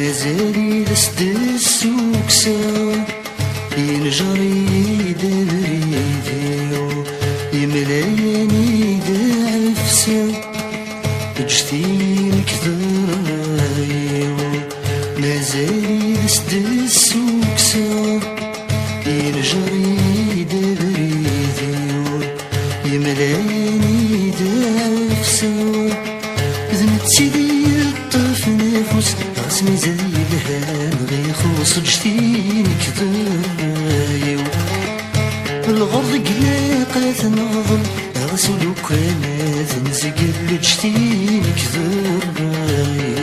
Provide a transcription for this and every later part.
مازالي لست السوكسة ينجري دبريديو يملاياني دعفسة جتينك ذرايو مازالي لست السوكسة ينجري دبريديو يملاياني دعفسة ذنبتي لي الطف نفوس راسمي زي الهام غيخوص جتينك ذرايو الغرض قلاقات نظم غسلو كانت نزقل جتينك ذرايو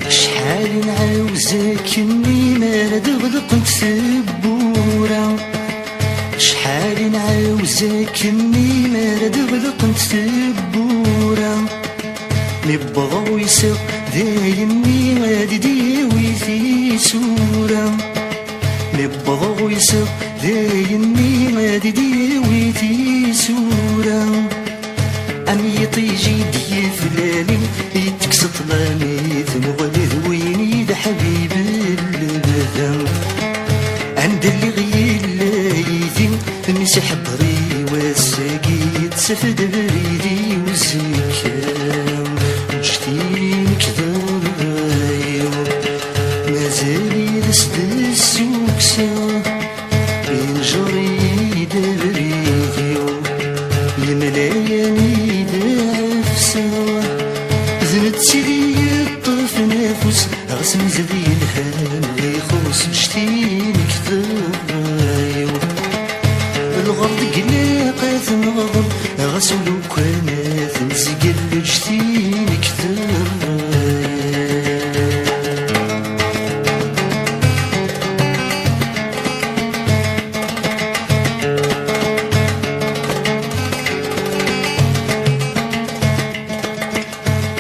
شحال نعاوزك اني ما ردغدقنت ثبورة شحال نعاوزك اني ما ردغدقنت ثبورة نبغاو يسق دايمني غادي ديوي في سورة نبغاو يسق دايمني غادي ديوي في سورة أمي طيجي دي فلاني يتكسط لاني ثمغلد ويني ده حبيب البدن عند اللي غير لايدي مسح بري والساقي تسفد بريدي وزكام جتينك ذرايو مازالي لست السوكسة ينجري دبريديو يملاياني دعفسة ذنبتي لي الطف نفوس غسم زي الهام غيخوص جتينك ذرايو الغرض قلاقات نغضب غسلو كانت نزقل جتينك ذرايو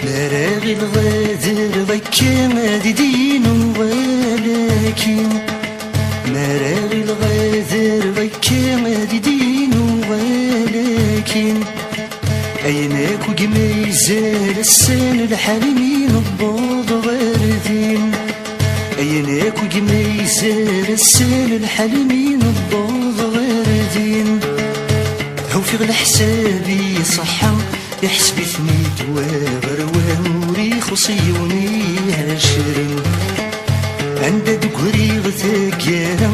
مراغي الغادر ضيكا ما دين ولكن مراغي الغادر ضيكا ما دين ولكن عيناك وقميزال السن الحلمين الضوض غاردين عيناك وقميزال السن الحلمين الضوض غاردين هو في غل حسابي صحة يحسبي ثميد وغروة وريخ وصيوني عشرين عند دقري غثاقيانا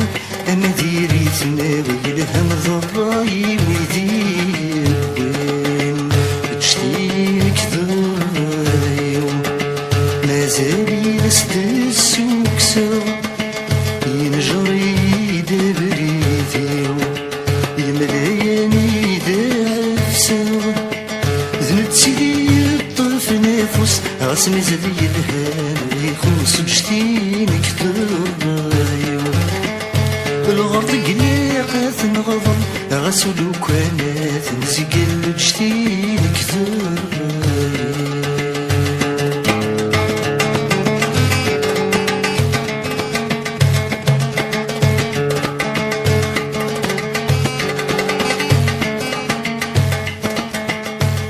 أما ديري ثناوي الهم ضراي ويدير وين جتينك ذرايو مازالي لست السوكسة ينجري دبريديو يملاياني دعفسة ذنبتي لي الطرف نفوس غاسمي زي الهام يخوص جتينك ذرايو الغرض قلاقات نغضم غسلو كانت نزقل جتينك ذرايو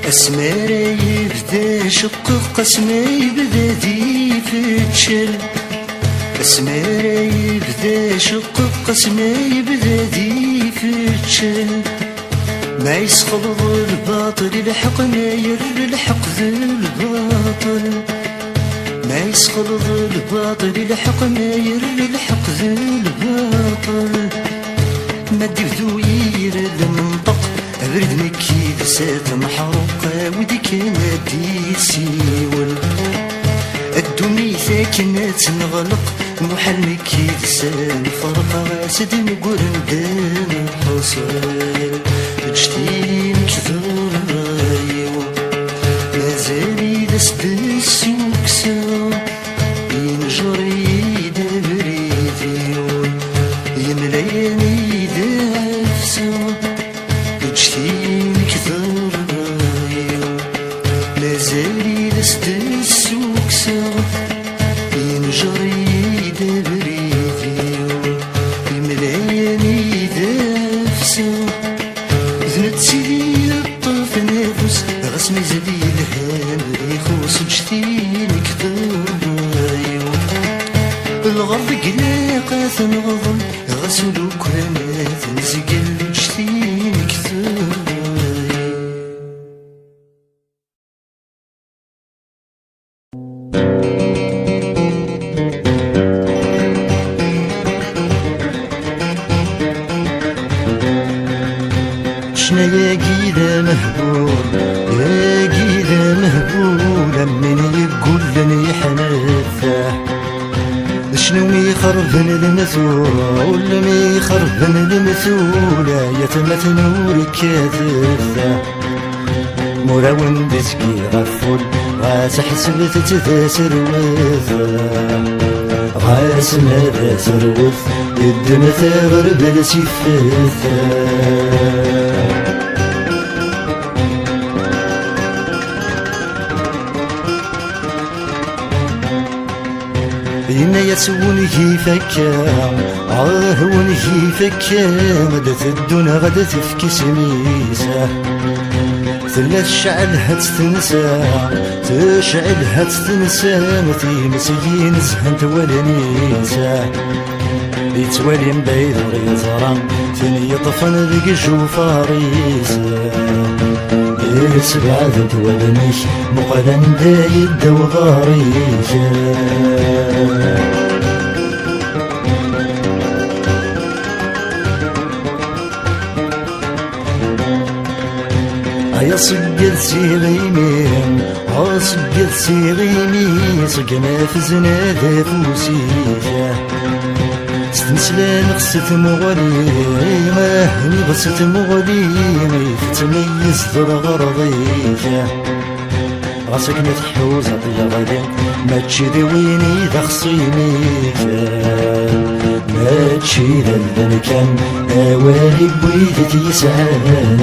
اسماري يبدا شق قسمي يبدا دي فتشل اسماري يبدا شق قسمي يبدا دي فتشل ما يسقط الباطل الحق ما ير الحق ذي الباطل ما يسقط الباطل الحق ما ير الحق ذي الباطل ما ديفدو ير المنطق أبرد مكي بسات محروقة وديك نادي سيول الدنيا ساكنة نغلق محل مكي بسان فرقة غاسد نقول ندان حصل جتينك ذرايو مازالي لست السوكسة ينجري دبريديو يملاياني دعفسة جتينك ذرايو مازالي سيري لستسوك سغف ينجري دبريديو يملاياني دافسو ذنت سيدي الطرف نافس غسمي زدي الهام يخوص جتينك ضربايو الغرب قلاقة تنغضن غسلو كرامات نزقل جتينك ضربايو شنا يا قيدة مهبول يا قيدة مهبولة من يقول لني حنفاح شنو يخربن المثول مي يخربن المثولة يتمثل نورك يا ذفاح مراون دسكي غفول غاس حسبت تذاسر وثا غاس ماذا سروث الدم ثغر بالسفاثا إنا يسوني فكا ونجي فكا غدت الدون غدت في سميسة ثلاث شعل هتستنسى تشعل هتستنسى مثي مسيين زهنت ولا نيسى يتوالي مبايد ريزران ثاني يطفن ذيك جوفاريسة سبعة ذات ولميش مقالا دايد وغاريسة يا صقل سيغيمين صقل سيغيمين صقنا في زنادة فوسيجة ستنسلان غصت مغلي ماهني غصت مغلي تميز ضرغرضيجة غاسك نتحوز عطية غالي ماتشي ذي ويني ذا خصيميجة ماتشي ذا اللي كان اوالي بويدتي يسعانا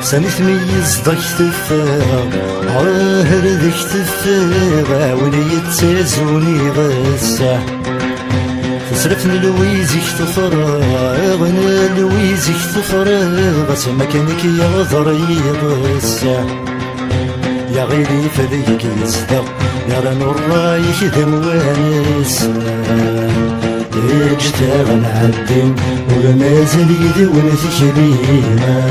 ساني تميز ضيك تفاغ عاهر ذيك تفاغ ولي يتسازوني غسا تصرفني لويزيك تفراغ انا لويزيك تفراغ غسا مكانك يا ضري غسا يا غيري فذيك يصدق يا رانو رايح ذم وانسا اجتاغ نعدم ولا مازال يدون تكريما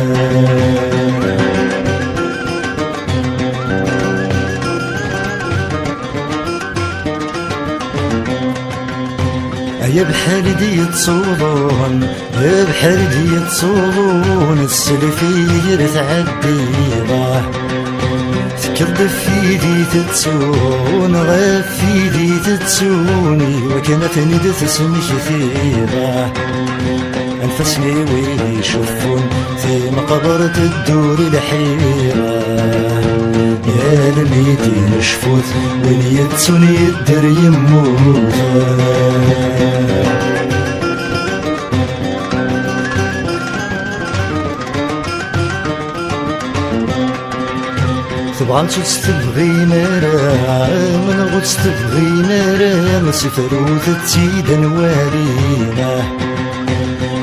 يا بحال دي تصوضون يا بحال دي تصوضون السلفير تعدي ضاح تكرد في يدي تتسون غاف في يدي تتسوني وكانت ندى تسمي كثيرة أنفسني وين يشوفون في مقبرة الدور الحيرة يا الميتين شفوت وين يتسون يدر يموت تبغى تستبغي مرا من غد تستبغي مرا مسفروت تسيد نوارينا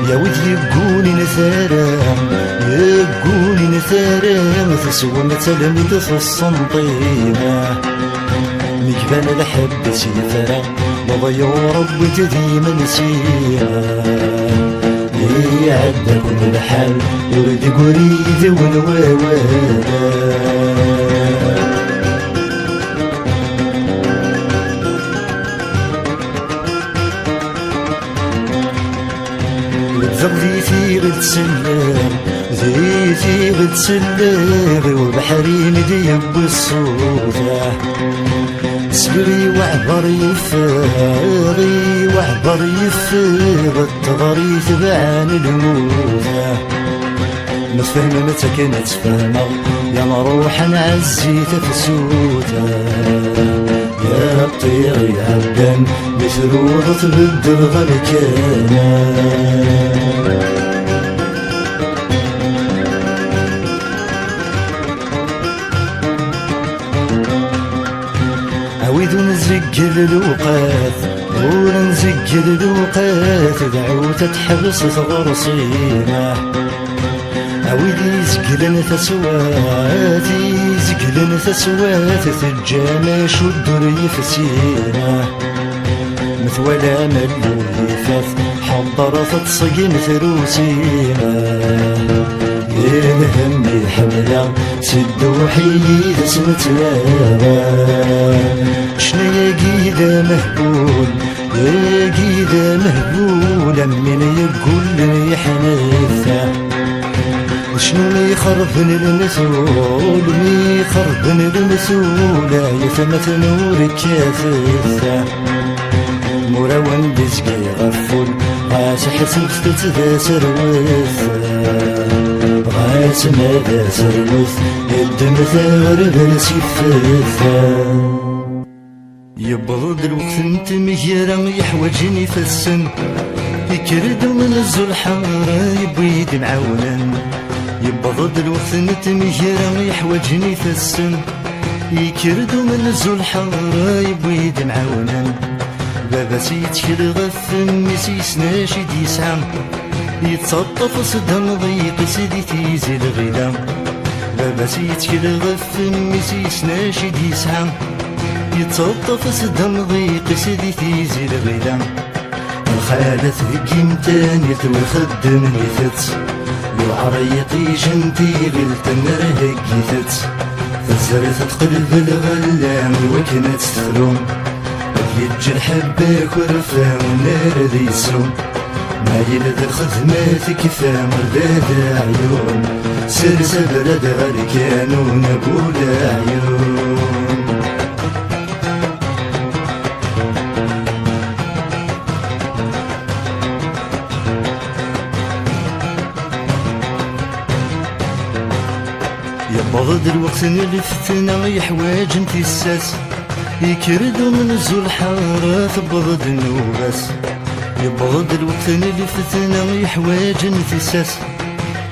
يا ود يبقوني نثارا يبقوني نثارا تسوى مثلا في السنطينة مقبال الحب سيثرا وضيع رب تديم نسينا يعدى كل الحال ورد قريد والواوادا زغذيتي غد سلام زيتي غد سلام وبحري مديب الصوفة سبري وعبر يفاغي وعبر يفاغ التغري تبعان الموتى نتفهم متى كنا تفهمه يا نروح نعزي تفسوته يا الطير يعبان بثروض تبدل غلكانا عويد نزقل الوقات ونزقل الوقات دعوت تحبس غرصينا عويد يزقلن تسوات يزقلن تسوات تجامش والدر يفسينا مثولا ملو يفاث حضرت تصقن ثروسينا يا الهم حملا سدو حيد سمتلاغا شنا يا قيدا مهبول يا قيدا مهبول من يقول لي حنيفه شنو مي خربن المثول مي خربن المثول يا ثمت نورك كافثه مروان دزقا يغفل غاس حسبت تذا سروث غاس ماذا سروث يدم ثغرب السفثة يبرد الوقت انت مهيرا يحوجني في السن يكرد من الزلحة يبيد معونا يبرد الوقت انت مهيرا يحوجني في السن يكرد من الزلحة يبيد معونا بابا سيتكل غفن مسيس ناشد يسعى يتسطف صدام ضيق سيدي تيزي الغلا بابا سيتكل غفن مسيس ناشد يسعى يتسطف صدام ضيق سيدي تيزي الغلا الخالة ثقيمتان يتوي خدم نيثت العريطي جنتي غلتن رهقيثت فزرت تقلب الغلام وكنت تخلوم يجي الحباك ورفا والنار ذي يسوم ما يلد الخدمات كفا مرداد عيون سرس بلد غالكانون ابو عيون يبغض الوقت نلفتنا يحواج انت الساس يكردو من الزلحة تبغض النوباس يبغض الوقت اللي فتنا يحواج انفساس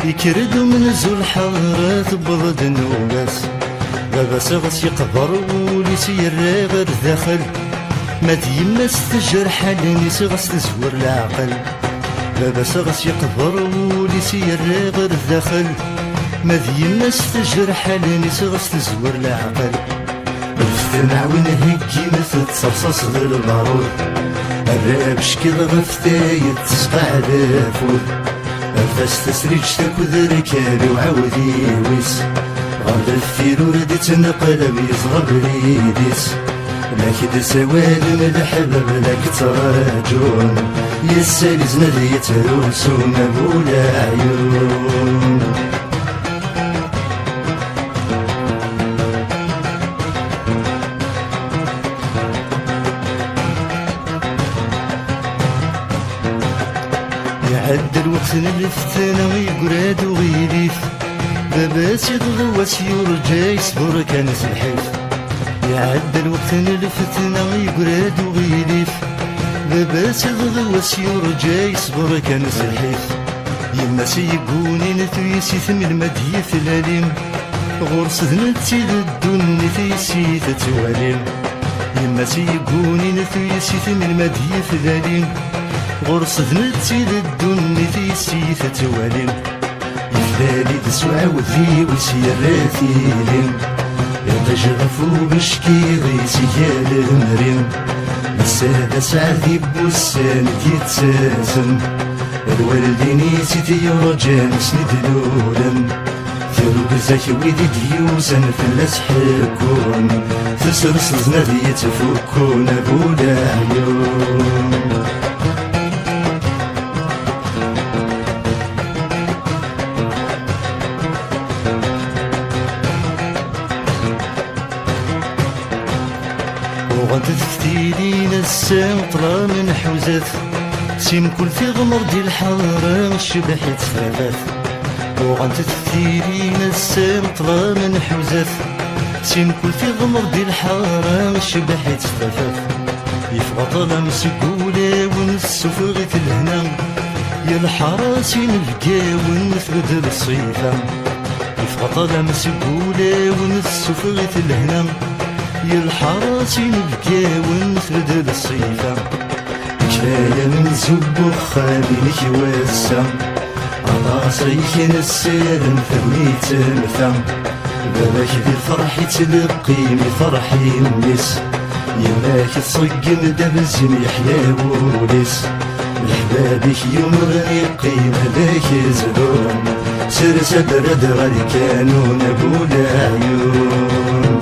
يكردو من الزلحة تبغض النوباس بابا سغس يقبر وليسير غير داخل ما ديما ستجرح لاني سغس تزور العقل بابا سغس يقبر وليسير غير داخل ما ديما ستجرح لاني سغس تزور العقل الفتنع ونهجي مثل تصرصص ذا البارود الراب شكل غفتايد تسقع ذا فود الفاس تسريج تاكد ركابي وعاودي ويس غرد الفير ورد تنقلب يصغب ريديس لكن سواد الحبب لك تراجون يسالي زناد يتروسون بولا عيون يعد الوقت نلفتنا ويقراد وغيليف بابا سيضغى وسيرجى يصبر كان سلحيف يعد الوقت نلفتنا ويقراد وغيليف بابا سيضغى وسيرجى يصبر كان سلحيف يما سيقوني نتويسي ثم المدي في الاليم غرس ذنتي للدن نتيسي تتواليم يما سيقوني نتويسي ثم المدي في الاليم غرس ذنتي للدن نتيسي تتواليم يفلالي تسوع وذي وسيراتيلين يضج غفو بشكي غيسي المريم السادة سعدي بوسان يتسازم الوالدين سيدي رجال سند لولم في ربزك ويدي ديوسن في الاسحكون تسرس زنادي يتفكون بولا عيون وغنت تفتيلين السام طلا من حوزات سيم كل في غمر دي الحارة الشبح يتفاغات وغنت تثيرين السام طلا من حوزات سين كل في غمر دي الحارة شبحت ثفاف يفغى طلا مسقولة ونسفغت الهنا يا الحراسين القاون ثبت الصيفة يفغى طلا مسقولة ونسفغت الهنا يا الحراسين القاون ثبت الصيفة كفاية من زب خاملك واسع عطاسيك نسالم ثميت المثا باباك ذي الفرح تلقيني فرحي الناس يماك تصقم دبزم يحيا وليس لحبابك يوم غني قيمة ذاك زهور سرس برد غادي كانوا نقول عيون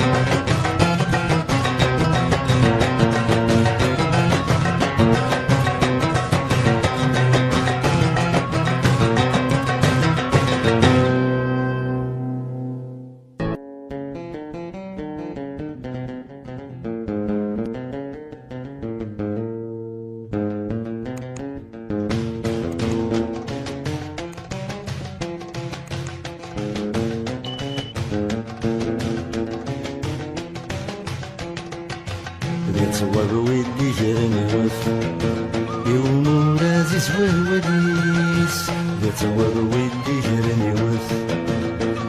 يتصور ودي جرني وف يوم رازيز والوديس يتصور ودي جرني وف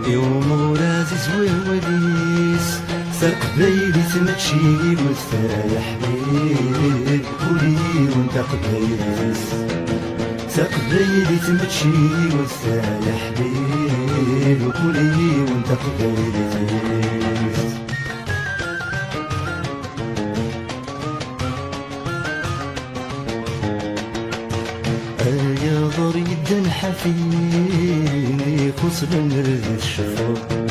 يوم رازيز والوديس ساق بيلي تمشي وثا يا حبيب قولي وانت قبيلي ساق بيلي تمشي وثا يا حبيب قولي وانت قبيلي يا ضريد حفيني خصل مرد الشفاء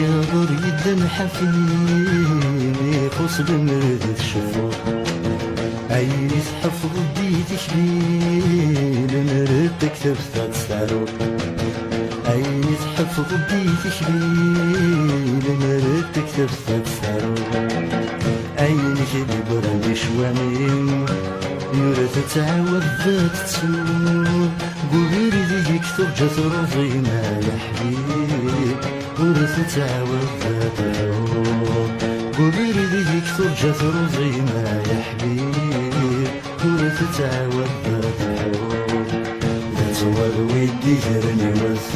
يا ضريد حفيني خصل مرد الشفاء عيني تحفظ بيدك ليل نردك تبثى تسعرو عيني تحفظ بيدك ليل نردك تبثى تسعرو عينك ببرد شوامين يورث تعاود ذات تسوق قولي لي يكتب جسر زينا يا حبيب ورث تعاود ذات تسوق قولي لي يكتب جسر زينا يا حبيب ورث تعاود ذات تسوق لا تصور ودي جرني وث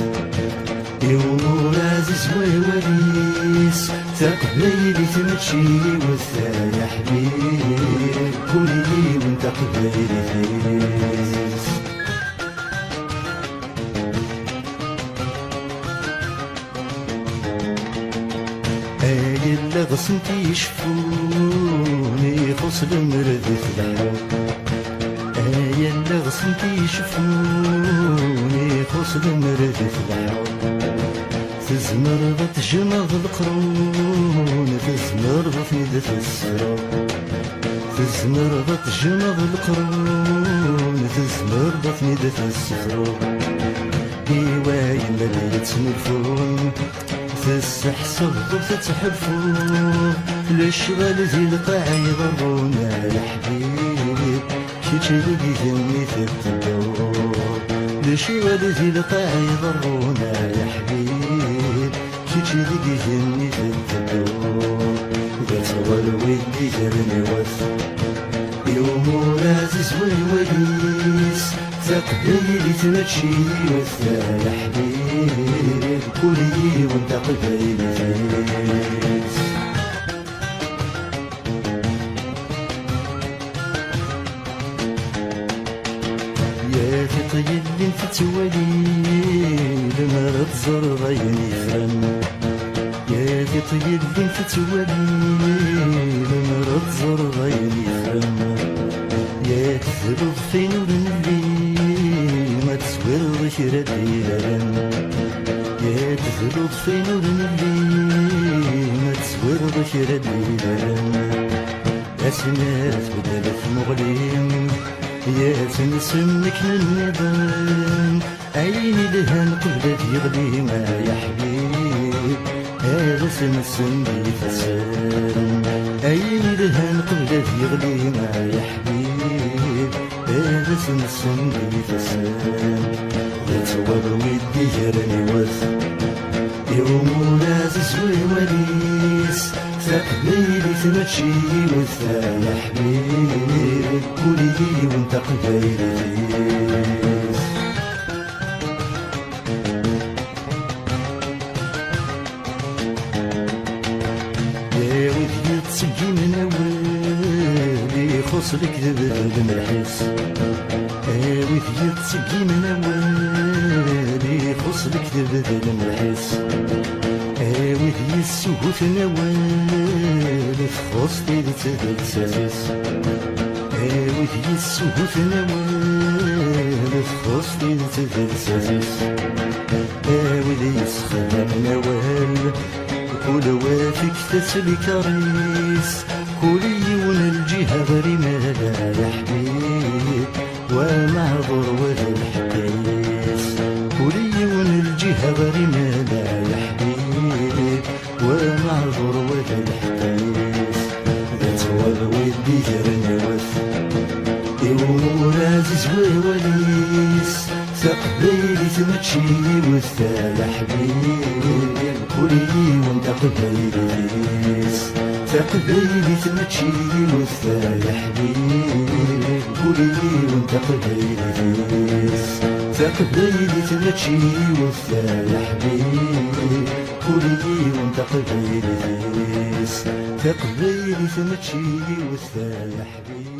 يوم رازز ويوليس تقبيلي تمشي وثا يا حبيب قولي وانت قبيلي فيس آي اللي غصنتي يشفوني خصل مردف الحب آي اللي غصنتي يشفوني خصل مردف الحب تزمر بتجمغ القرون تزمر بفيدة السراب تزمر بتجمغ القرون تزمر بفيدة السراب ديواي مليت سمرفون تستحسب وتتحفون الاشغال ذي القاع يضرونا يا حبيب كي تلقي ذمي في التدور الاشغال ذي القاع يضرونا يا حبيب كي تلقي ذمي في التدور يتصور ودي جرني وث يوم رازز والوديس تقبيلي تمشي وثا يا حبيب قولي وانت قبيلي فيس يا في طيب تتولي لما تزر غيني فرن يا في طيب تتولي لما تزر غيني فرن يا تذرب في نور الليل ما تسور ردي لرن يا تذرب في نور الليل ما تسور ردي لرن أسنات بدلت مغلين يا تنسمك النظام عيني لها قبلت يغلي ما يا حبيب هذا سنسم بي فسان عيني لها قبلت يغلي ما يا حبيب هذا تنسن بيفسان يتوض ودي جرني وث يوم لازز ويوليس تقبيلي تمشي وثا يا حبيب كلي وانت قبيلي تسقي من أول يخص لك ذبذب الحس وثي تسقي من أول يخص لك ذبذب الحس وثي السهوت نوال تخص تيدي تدلساس وثي السهوت نوال تخص تيدي تدلساس وذي يسخن نوال كل وافك تسلي كريس كلي ونلجيها غري مالا يا حبيب ومعذور ولا الحكايس كلي ونلجيها غري مالا يا حبيب ومعذور ولا الحكايس ذات والودي جرني وث يوم رازز ووليس تقبيلي تمشي وثا يا حبيب كلي وانت قبيليس تقبيلي تمشي وثا يا حبيب كلي وانت قبيليس تقبيلي تمشي وثا يا حبيب كلي وانت قبيليس تقبيلي تمشي وثا يا حبيب